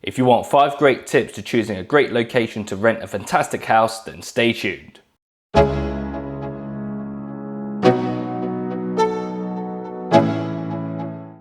If you want 5 great tips to choosing a great location to rent a fantastic house, then stay tuned.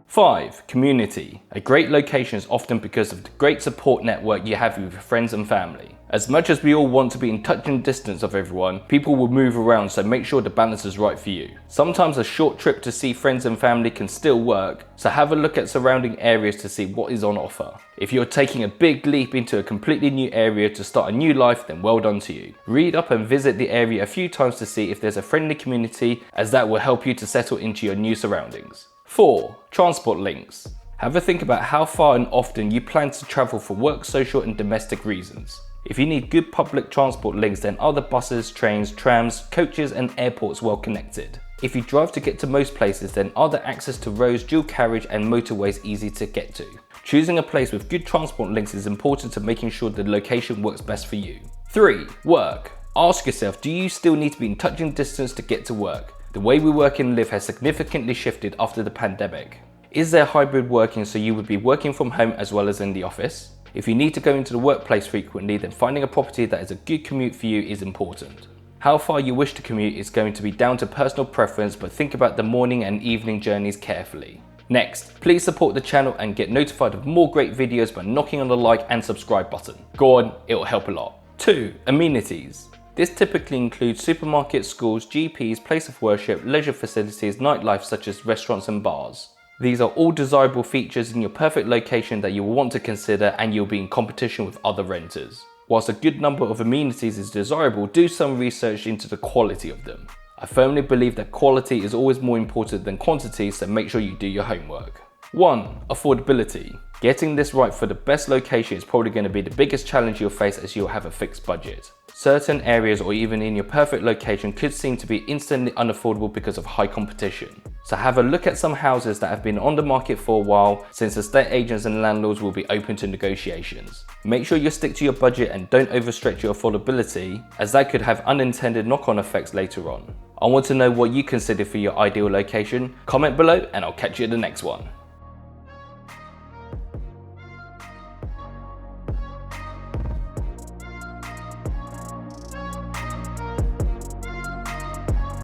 5. Community. A great location is often because of the great support network you have with your friends and family. As much as we all want to be in touching distance of everyone, people will move around, so make sure the balance is right for you. Sometimes a short trip to see friends and family can still work, so have a look at surrounding areas to see what is on offer. If you're taking a big leap into a completely new area to start a new life, then well done to you. Read up and visit the area a few times to see if there's a friendly community, as that will help you to settle into your new surroundings. 4. Transport links. Have a think about how far and often you plan to travel for work, social and domestic reasons. If you need good public transport links, then are the buses, trains, trams, coaches and airports well connected? If you drive to get to most places, then are the access to roads, dual carriage and motorways easy to get to? Choosing a place with good transport links is important to making sure the location works best for you. 3. Work. Ask yourself, do you still need to be in touching distance to get to work? The way we work and live has significantly shifted after the pandemic. Is there hybrid working, so you would be working from home as well as in the office? If you need to go into the workplace frequently, then finding a property that is a good commute for you is important. How far you wish to commute is going to be down to personal preference, but think about the morning and evening journeys carefully. Next, please support the channel and get notified of more great videos by knocking on the like and subscribe button. Go on, it will help a lot. 2. Amenities. This typically includes supermarkets, schools, GPs, place of worship, leisure facilities, nightlife such as restaurants and bars. These are all desirable features in your perfect location that you will want to consider, and you'll be in competition with other renters. Whilst a good number of amenities is desirable, do some research into the quality of them. I firmly believe that quality is always more important than quantity, so make sure you do your homework. 1. Affordability. Getting this right for the best location is probably going to be the biggest challenge you'll face, as you'll have a fixed budget. Certain areas or even in your perfect location could seem to be instantly unaffordable because of high competition. So have a look at some houses that have been on the market for a while, since estate agents and landlords will be open to negotiations. Make sure you stick to your budget and don't overstretch your affordability, as that could have unintended knock-on effects later on. I want to know what you consider for your ideal location. Comment below and I'll catch you in the next one.